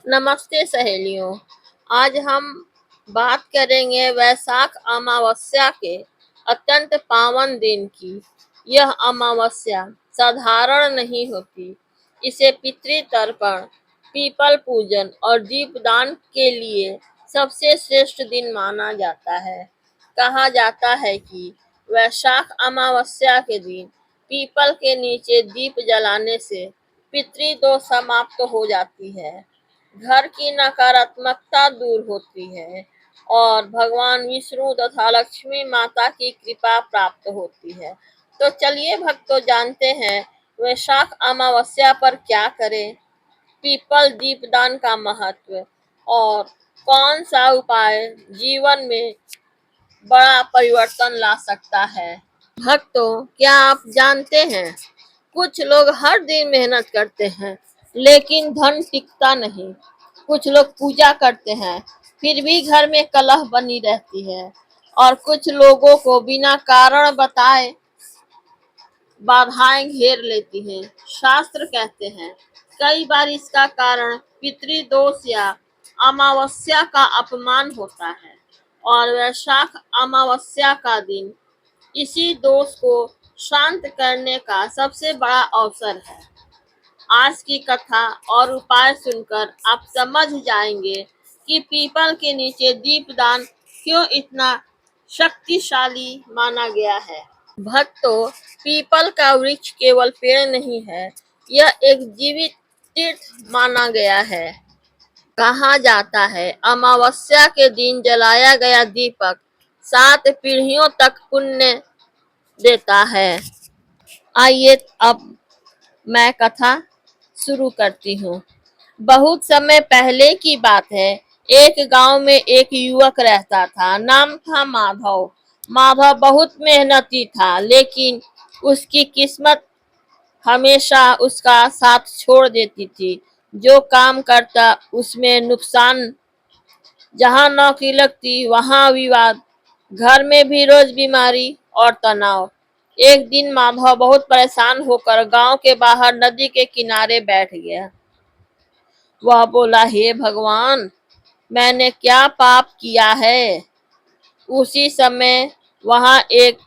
नमस्ते सहेलियों। आज हम बात करेंगे वैशाख अमावस्या के अत्यंत पावन दिन की। यह अमावस्या साधारण नहीं होती। इसे पितृतर्पण, पीपल पूजन और दीपदान के लिए सबसे श्रेष्ठ दिन माना जाता है। कहा जाता है कि वैशाख अमावस्या के दिन पीपल के नीचे दीप जलाने से पितृदोष समाप्त हो जाती है, घर की नकारात्मकता दूर होती है और भगवान विष्णु तथा लक्ष्मी माता की कृपा प्राप्त होती है। तो चलिए भक्तों, जानते हैं वैशाख अमावस्या पर क्या करें, पीपल दीपदान का महत्व और कौन सा उपाय जीवन में बड़ा परिवर्तन ला सकता है। भक्तों, क्या आप जानते हैं, कुछ लोग हर दिन मेहनत करते हैं लेकिन धन टिकता नहीं। कुछ लोग पूजा करते हैं फिर भी घर में कलह बनी रहती है, और कुछ लोगों को बिना कारण बताए बाधाएं घेर लेती हैं। शास्त्र कहते हैं कई बार इसका कारण पितृदोष या अमावस्या का अपमान होता है, और वैशाख अमावस्या का दिन इसी दोष को शांत करने का सबसे बड़ा अवसर है। आज की कथा और उपाय सुनकर आप समझ जाएंगे कि पीपल के नीचे दीपदान क्यों इतना शक्तिशाली माना गया है। भक्तों, पीपल का वृक्ष केवल पेड़ नहीं है, यह एक जीवित तीर्थ माना गया है। कहा जाता है अमावस्या के दिन जलाया गया दीपक 7 पीढ़ियों तक पुण्य देता है। आइए अब मैं कथा शुरू करती हूँ। बहुत समय पहले की बात है। एक गांव में एक युवक रहता था, नाम था माधव। माधव बहुत मेहनती था, लेकिन उसकी किस्मत हमेशा उसका साथ छोड़ देती थी। जो काम करता उसमें नुकसान, जहाँ नौकरी लगती वहाँ विवाद, घर में भी रोज बीमारी और तनाव। एक दिन माधव बहुत परेशान होकर गांव के बाहर नदी के किनारे बैठ गया। वह बोला, हे भगवान, मैंने क्या पाप किया है। उसी समय वहां एक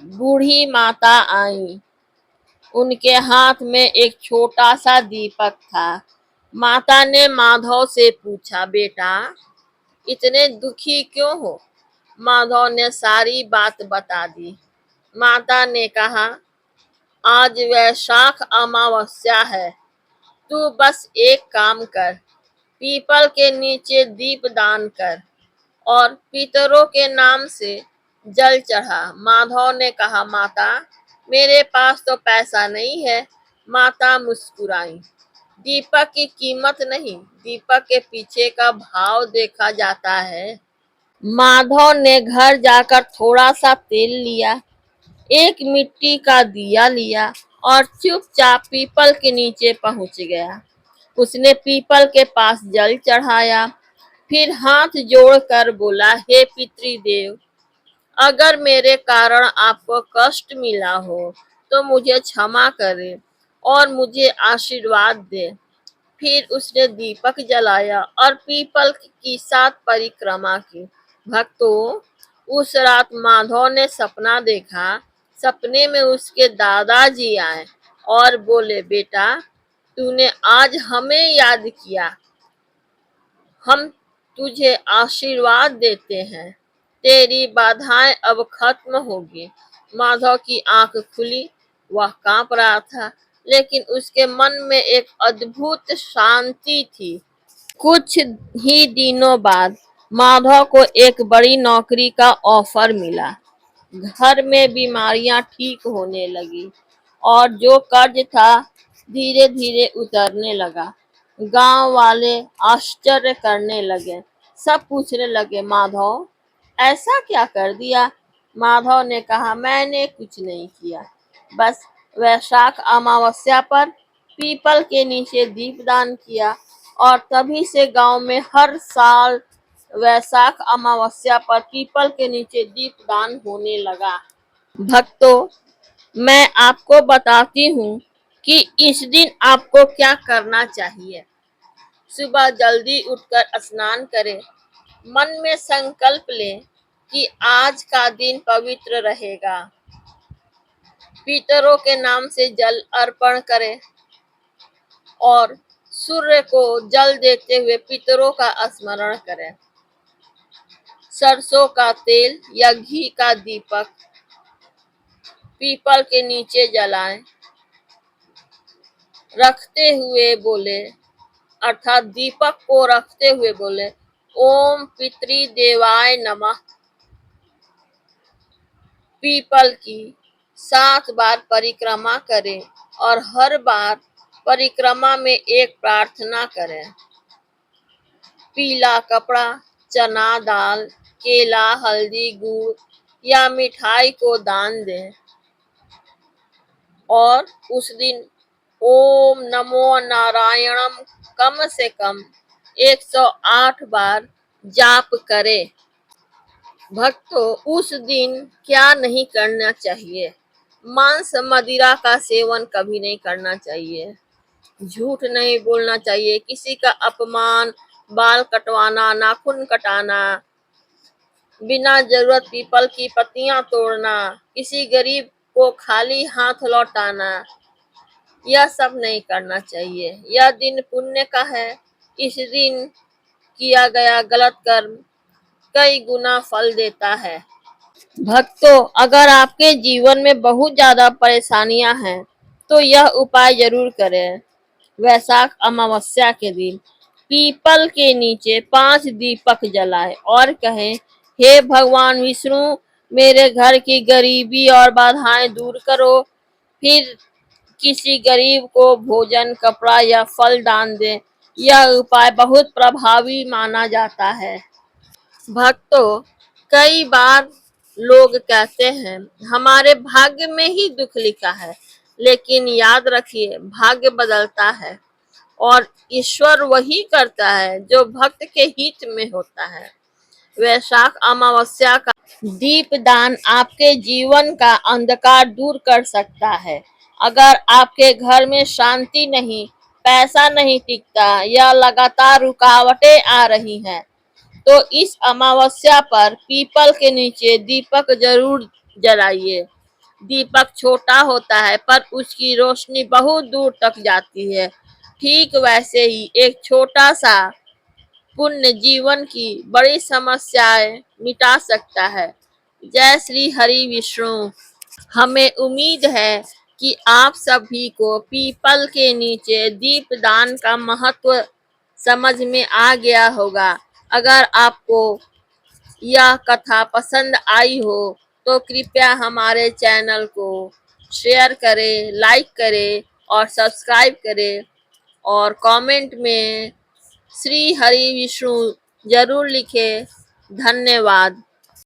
बूढ़ी माता आई। उनके हाथ में एक छोटा सा दीपक था। माता ने माधव से पूछा, बेटा, इतने दुखी क्यों हो। माधव ने सारी बात बता दी। माता ने कहा, आज वैशाख अमावस्या है, तू बस एक काम कर, पीपल के नीचे दीप दान कर और पितरों के नाम से जल चढ़ा। माधव ने कहा, माता, मेरे पास तो पैसा नहीं है। माता मुस्कुराई। दीपक की कीमत नहीं, दीपक के पीछे का भाव देखा जाता है। माधव ने घर जाकर थोड़ा सा तेल लिया, एक मिट्टी का दिया लिया और चुपचाप पीपल के नीचे पहुंच गया। उसने पीपल के पास जल चढ़ाया, फिर हाथ जोड़कर बोला, हे पितृदेव, अगर मेरे कारण आपको कष्ट मिला हो तो मुझे क्षमा करें और मुझे आशीर्वाद दे। फिर उसने दीपक जलाया और पीपल की 7 परिक्रमा की। भक्तों, उस रात माधव ने सपना देखा। सपने में उसके दादाजी आए और बोले, बेटा, तूने आज हमें याद किया, हम तुझे आशीर्वाद देते हैं, तेरी बाधाएं अब खत्म होगी। माधव की आंख खुली। वह कांप रहा था, लेकिन उसके मन में एक अद्भुत शांति थी। कुछ ही दिनों बाद माधव को एक बड़ी नौकरी का ऑफर मिला। घर में बीमारियां ठीक होने लगी और जो कर्ज था धीरे धीरे उतरने लगा। गांव वाले आश्चर्य करने लगे। सब पूछने लगे, माधव, ऐसा क्या कर दिया। माधव ने कहा, मैंने कुछ नहीं किया, बस वैशाख अमावस्या पर पीपल के नीचे दीपदान किया, और तभी से गांव में हर साल वैशाख अमावस्या पर पीपल के नीचे दीपदान होने लगा। भक्तों, मैं आपको बताती हूँ कि इस दिन आपको क्या करना चाहिए। सुबह जल्दी उठकर स्नान करें। मन में संकल्प लें कि आज का दिन पवित्र रहेगा। पितरों के नाम से जल अर्पण करें और सूर्य को जल देते हुए पितरों का स्मरण करें। सरसों का तेल या घी का दीपक पीपल के नीचे जलाएं। रखते हुए बोले, अर्थात दीपक को रखते हुए बोले, ओम पितृ देवाय नमः। पीपल की 7 बार परिक्रमा करें और हर बार परिक्रमा में एक प्रार्थना करें। पीला कपड़ा, चना दाल, केला, हल्दी, गुड़ या मिठाई को दान दें और उस दिन ओम नमो नारायणम कम से कम 108 बार जाप करें। भक्तों, उस दिन क्या नहीं करना चाहिए? मांस मदिरा का सेवन कभी नहीं करना चाहिए, झूठ नहीं बोलना चाहिए, किसी का अपमान, बाल कटवाना, नाखून कटाना, बिना जरूरत पीपल की पत्तियां तोड़ना, किसी गरीब को खाली हाथ लौटाना, यह सब नहीं करना चाहिए। यह दिन पुण्य का है। इस दिन किया गया गलत कर्म कई गुना फल देता है। भक्तों, अगर आपके जीवन में बहुत ज्यादा परेशानियां हैं तो यह उपाय जरूर करें। वैशाख अमावस्या के दिन पीपल के नीचे 5 दीपक जलाएं और कहें, हे भगवान विष्णु, मेरे घर की गरीबी और बाधाएं दूर करो। फिर किसी गरीब को भोजन, कपड़ा या फल दान दें। यह उपाय बहुत प्रभावी माना जाता है। भक्तों, कई बार लोग कहते हैं हमारे भाग्य में ही दुख लिखा है, लेकिन याद रखिए, भाग्य बदलता है और ईश्वर वही करता है जो भक्त के हित में होता है। वैशाख अमावस्या का दीप दान आपके जीवन का अंधकार दूर कर सकता है। अगर आपके घर में शांति नहीं, पैसा नहीं टिकता या लगातार रुकावटें आ रही हैं, तो इस अमावस्या पर पीपल के नीचे दीपक जरूर जलाइए। दीपक छोटा होता है पर उसकी रोशनी बहुत दूर तक जाती है। ठीक वैसे ही एक छोटा सा पुण्य जीवन की बड़ी समस्याएं मिटा सकता है। जय श्री हरि विष्णु। हमें उम्मीद है कि आप सभी को पीपल के नीचे दीपदान का महत्व समझ में आ गया होगा। अगर आपको यह कथा पसंद आई हो तो कृपया हमारे चैनल को शेयर करें, लाइक करें और सब्सक्राइब करें और कमेंट में श्री हरि विष्णु जरूर लिखें। धन्यवाद।